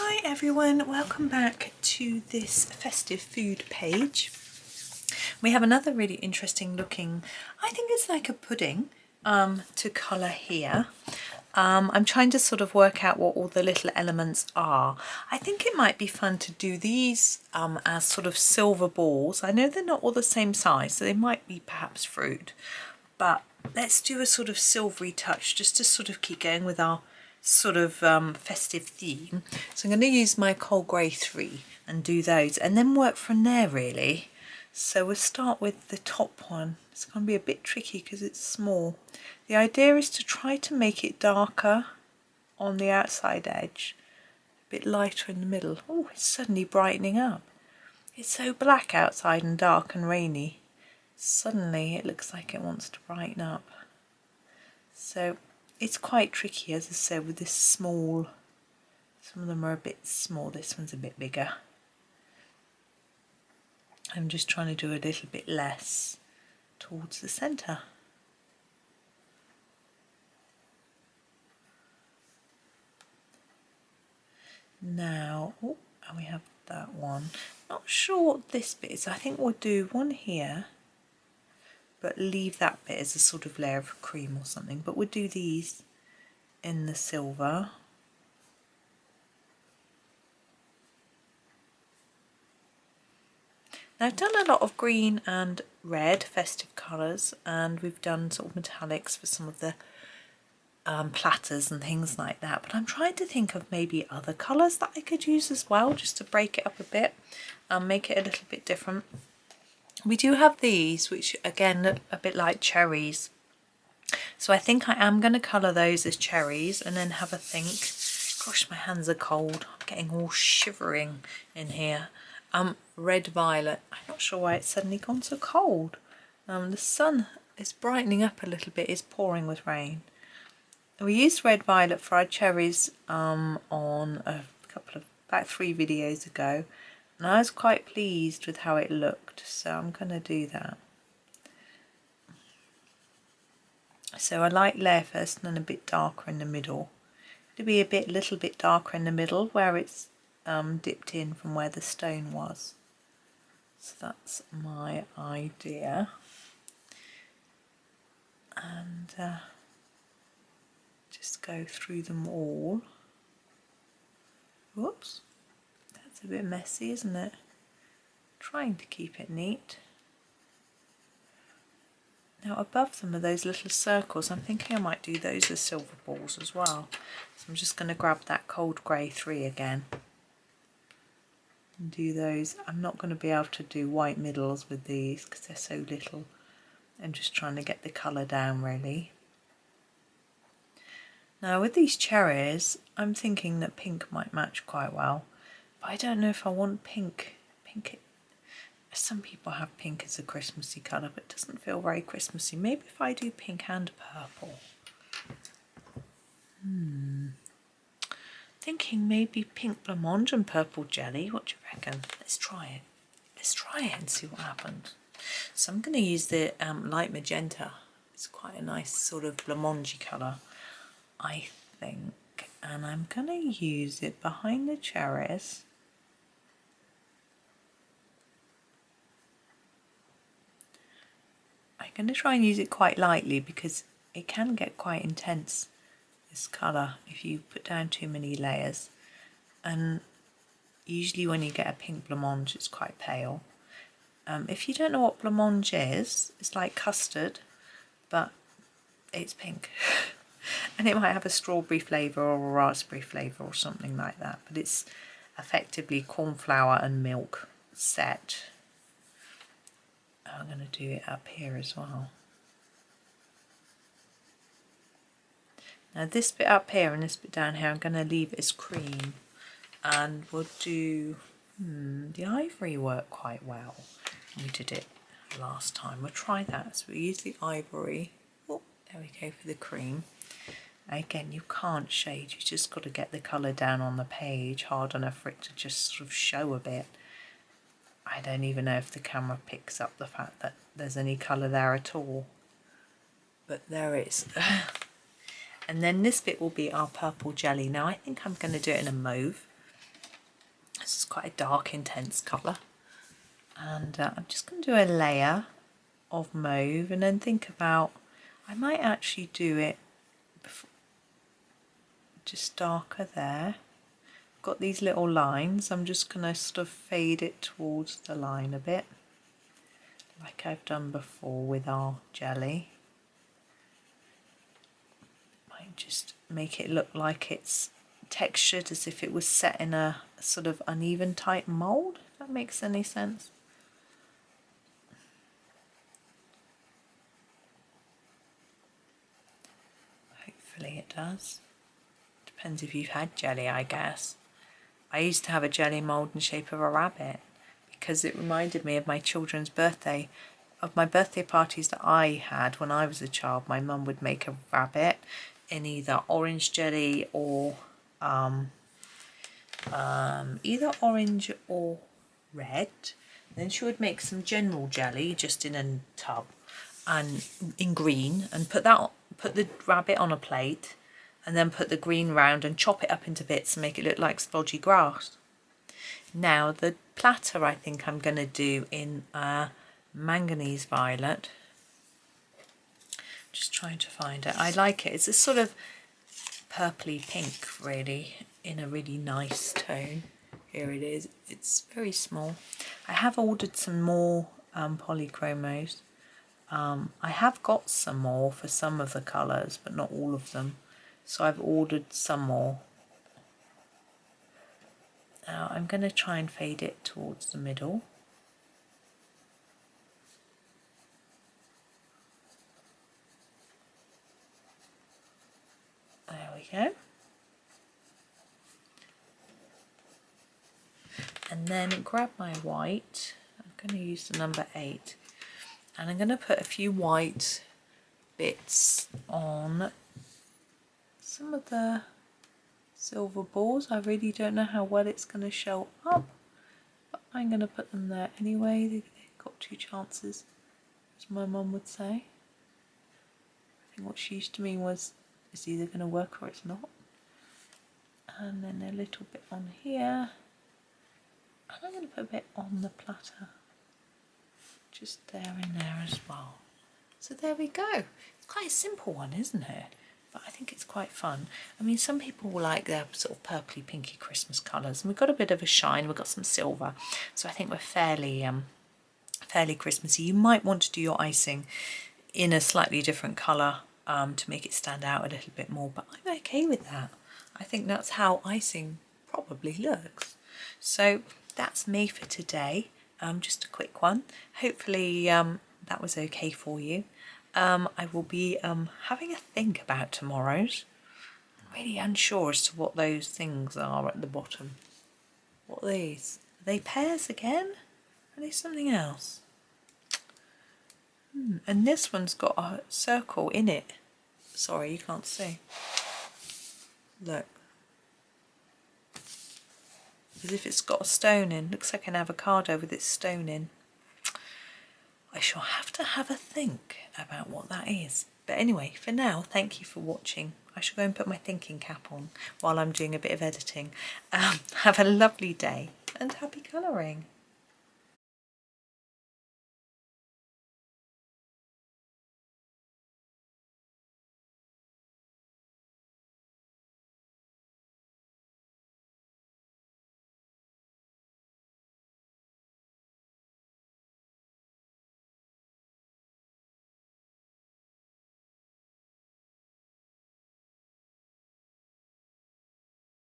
Hi everyone, welcome back to this festive food page. We have another really interesting looking, I think it's like a pudding to colour here. I'm trying to sort of work out what all the little elements are. I think it might be fun to do these as sort of silver balls. I know they're not all the same size, so they might be perhaps fruit, but let's do a sort of silvery touch just to sort of keep going with our sort of festive theme. So I'm going to use my Coal Grey 3 and do those and then work from there really. So we'll start with the top one. It's going to be a bit tricky because it's small. The idea is to try to make it darker on the outside edge, a bit lighter in the middle. Oh, it's suddenly brightening up. It's so black outside and dark and rainy. Suddenly it looks like it wants to brighten up. So it's quite tricky, as I said, with this small. Some of them are a bit small, this one's a bit bigger. I'm just trying to do a little bit less towards the centre. Now, oh, and we have that one. Not sure what this bit is. I think we'll do one here, but leave that bit as a sort of layer of cream or something. But we'll do these in the silver. Now I've done a lot of green and red festive colours, and we've done sort of metallics for some of the platters and things like that, but I'm trying to think of maybe other colours that I could use as well, just to break it up a bit and make it a little bit different. We do have these, which again look a bit like cherries, so I think I am going to colour those as cherries and then have a think. Gosh, my hands are cold, I'm getting all shivering in here. Red violet, I'm not sure why it's suddenly gone so cold. The sun is brightening up a little bit, it's pouring with rain. We used red violet for our cherries on a couple of, about 3 videos ago, and I was quite pleased with how it looked, so I'm going to do that. So I like layer first and then a bit darker in the middle. It'll be a little bit darker in the middle where it's dipped in from where the stone was. So that's my idea. And just go through them all. Whoops, that's a bit messy, isn't it? Trying to keep it neat. Now above them are those little circles. I'm thinking I might do those as silver balls as well. So I'm just going to grab that Cold Grey 3 again and do those. I'm not going to be able to do white middles with these because they're so little. I'm just trying to get the colour down really. Now with these cherries, I'm thinking that pink might match quite well, but I don't know if I want pink. Some people have pink as a Christmassy colour, but it doesn't feel very Christmassy. Maybe if I do pink and purple. Thinking maybe pink blancmange and purple jelly. What do you reckon? Let's try it. Let's try it and see what happens. So I'm going to use the light magenta. It's quite a nice sort of blancmange colour, I think, and I'm going to use it behind the cherries. I'm going to try and use it quite lightly because it can get quite intense, this colour, if you put down too many layers. And usually when you get a pink blancmange, it's quite pale. If you don't know what blancmange is, it's like custard, but it's pink. And it might have a strawberry flavour or a raspberry flavour or something like that, but it's effectively corn flour and milk set. I'm going to do it up here as well. Now this bit up here and this bit down here, I'm going to leave as cream, and we'll do the ivory work quite well. We did it last time. We'll try that. So we use the ivory. Oh, there we go for the cream. Again, you can't shade, you just got to get the colour down on the page hard enough for it to just sort of show a bit. I don't even know if the camera picks up the fact that there's any colour there at all, but there is. And then this bit will be our purple jelly. Now I think I'm going to do it in a mauve. quite a dark, intense colour. And I'm just going to do a layer of mauve and then think about, I might actually do it before, just darker there. I've got these little lines, I'm just going to sort of fade it towards the line a bit, like I've done before with our jelly. Might just make it look like it's textured as if it was set in a sort of uneven type mould, if that makes any sense. Hopefully it does. Depends if you've had jelly, I guess. I used to have a jelly mould in the shape of a rabbit because it reminded me of my children's birthday. Of my birthday parties that I had when I was a child, my mum would make a rabbit in either orange jelly or either orange or red. Then she would make some general jelly just in a tub and in green, and put the rabbit on a plate, and then put the green round and chop it up into bits and make it look like splodgy grass. Now the platter I think I'm going to do in Manganese Violet. Just trying to find it. I like it. It's a sort of purpley pink really, in a really nice tone. Here it is. It's very small. I have ordered some more polychromos. I have got some more for some of the colours, but not all of them. So I've ordered some more. Now I'm going to try and fade it towards the middle. There we go. And then grab my white. I'm going to use the number 8. And I'm going to put a few white bits on some of the silver balls. I really don't know how well it's going to show up, but I'm going to put them there anyway. They've got 2 chances, as my mum would say. I think what she used to mean was it's either going to work or it's not. And then a little bit on here. And I'm going to put a bit on the platter. Just there and there as well. So there we go. It's quite a simple one, isn't it? But I think it's quite fun. I mean, some people will like their sort of purpley pinky Christmas colours, and we've got a bit of a shine. We've got some silver, so I think we're fairly Christmassy. You might want to do your icing in a slightly different colour to make it stand out a little bit more, but I'm okay with that. I think that's how icing probably looks. So that's me for today. Just a quick one. Hopefully that was okay for you. I will be having a think about tomorrow's. I'm really unsure as to what those things are at the bottom. What are these? Are they pears again? Are they something else? And this one's got a circle in it. Sorry, you can't see. Look. As if it's got a stone in. Looks like an avocado with its stone in. I shall have to have a think about what that is. But anyway, for now, thank you for watching. I shall go and put my thinking cap on while I'm doing a bit of editing. Have a lovely day and happy colouring.